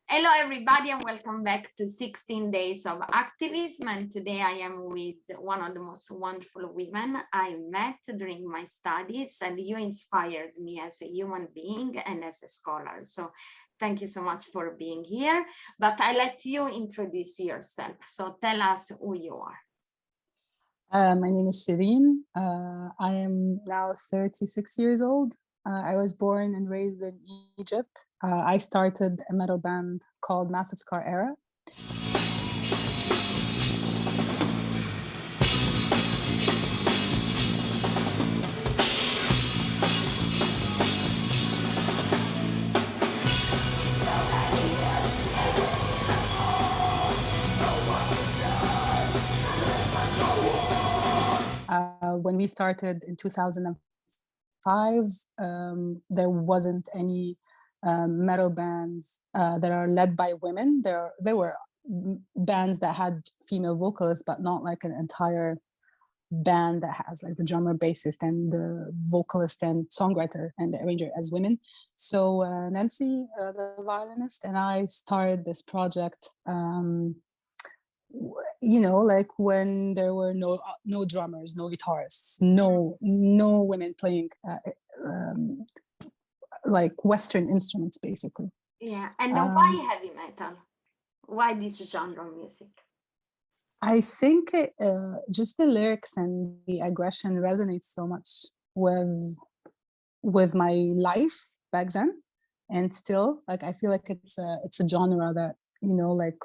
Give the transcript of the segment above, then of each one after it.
Hello, everybody, and welcome back to 16 Days of Activism. And today I am with one of the most wonderful women I met during my studies, and you inspired me as a human being and as a scholar. So thank you so much for being here. But I let you introduce yourself. So tell us who you are. My name is Cherine. I am now 36 years old. I was born and raised in Egypt. I started a metal band called Massive Scar Era. When we started in 2005, there wasn't any metal bands that are led by women. There were bands that had female vocalists, but not like an entire band that has like the drummer, bassist, and the vocalist and songwriter and the arranger as women. So Nancy, the violinist, and I started this project. You know, like when there were no drummers, no guitarists, no women playing like Western instruments, basically. Yeah, and why heavy metal? Why this genre of music? I think just the lyrics and the aggression resonates so much with my life back then, and still, like I feel like it's a genre that, you know, like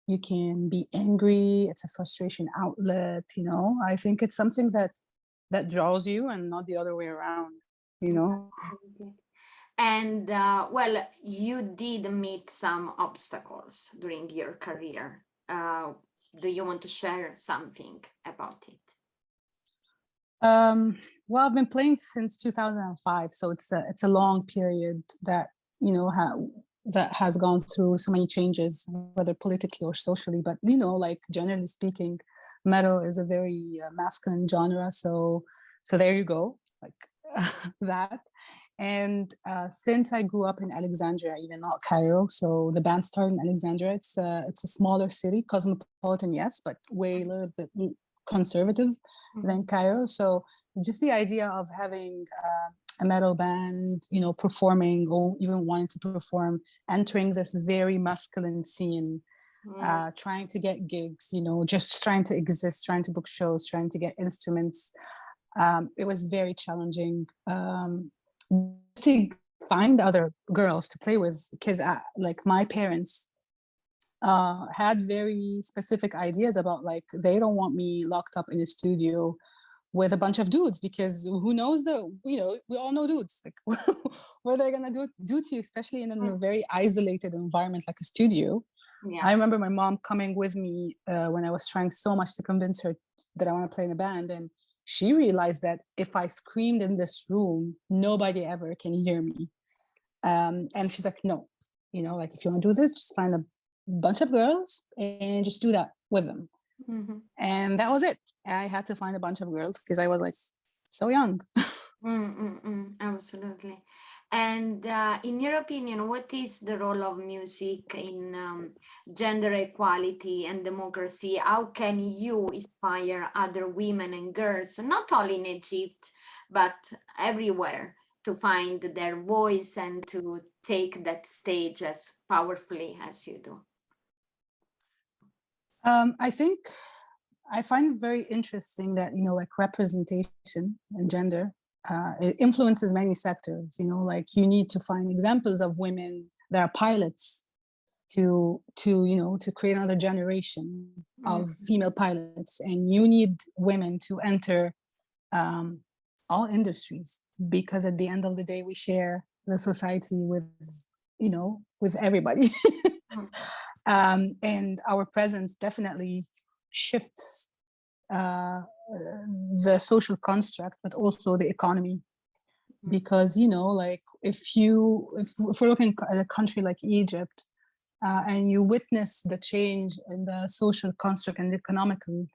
you can be angry. It's a frustration outlet. You know, I think it's something that draws you, and not the other way around. You know. And well, you did meet some obstacles during your career. Do you want to share something about it? Well, I've been playing since 2005, so it's a long period that, you know, that has gone through so many changes, whether politically or socially. But, you know, like generally speaking, metal is a very masculine genre. So there you go, like that. And since I grew up in Alexandria, even not Cairo, so the band started in Alexandria. It's a smaller city, cosmopolitan, yes, but way a little bit conservative than Cairo. So just the idea of having a metal band, you know, performing or even wanting to perform, entering this very masculine scene, trying to get gigs, you know, just trying to exist, trying to book shows, trying to get instruments. It was very challenging to find other girls to play with, because like my parents had very specific ideas about, like, they don't want me locked up in a studio with a bunch of dudes, because who knows, you know, we all know dudes, like what are they gonna do to you, especially in a very isolated environment like a studio. Yeah. I remember my mom coming with me when I was trying so much to convince her that I want to play in a band, and she realized that if I screamed in this room, nobody ever can hear me. And she's like, no, you know, like, if you want to do this, just find a bunch of girls and just do that with them. And that was it. I had to find a bunch of girls because I was like so young. Absolutely. And in your opinion, what is the role of music in gender equality and democracy? How can you inspire other women and girls, not only in Egypt, but everywhere, to find their voice and to take that stage as powerfully as you do? I think I find it very interesting that, you know, like representation and gender, it influences many sectors. You know, like you need to find examples of women that are pilots to you know, to create another generation of female pilots, and you need women to enter all industries, because at the end of the day, we share the society with, you know, with everybody. And our presence definitely shifts the social construct, but also the economy. Because, you know, like if we're looking at a country like Egypt, and you witness the change in the social construct and the economical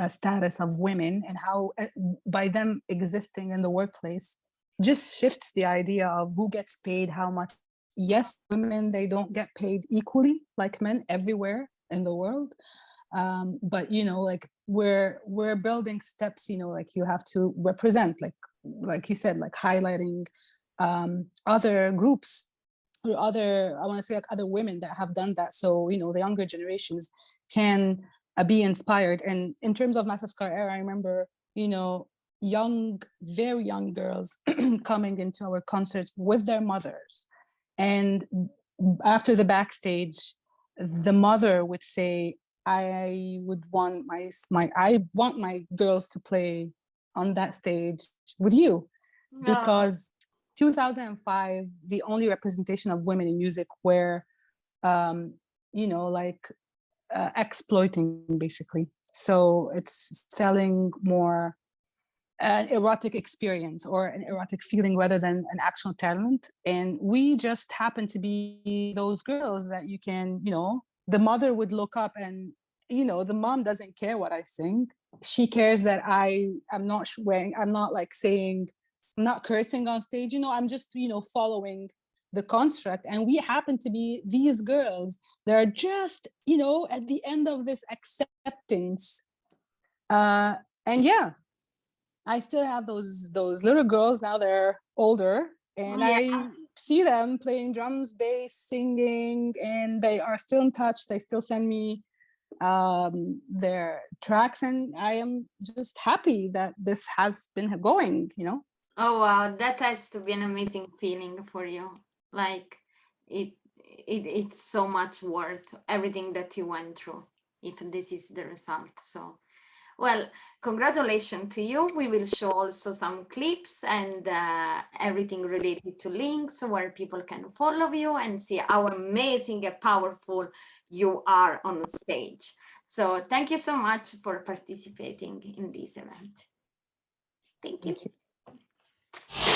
status of women, and how by them existing in the workplace just shifts the idea of who gets paid how much yes, women, they don't get paid equally like men everywhere in the world. But you know, like we're building steps, you know, like you have to represent, like you said, like highlighting other groups or other, I want to say, like other women that have done that, so you know the younger generations can be inspired. And in terms of Massive Scar era, I remember, you know, very young girls coming into our concerts with their mothers, and after the backstage, the mother would say, I would want I want my girls to play on that stage with you, because 2005, the only representation of women in music were, you know, like exploiting, basically. So it's selling more an erotic experience or an erotic feeling rather than an actual talent. And we just happen to be those girls that you can, you know, the mother would look up and, you know, the mom doesn't care what I sing. She cares that I'm not wearing, I'm not like saying, I'm not cursing on stage, you know, I'm just, you know, following the construct. And we happen to be these girls that are just, you know, at the end of this acceptance. And yeah, I still have those little girls. Now they're older, and Yeah. I see them playing drums, bass, singing, and they are still in touch. They still send me their tracks, and I am just happy that this has been going, you know. Oh wow, that has to be an amazing feeling for you. Like it's so much worth everything that you went through, if this is the result. So well, congratulations to you. We will show also some clips and everything related to links where people can follow you and see how amazing and powerful you are on stage. So thank you so much for participating in this event. Thank you. Thank you.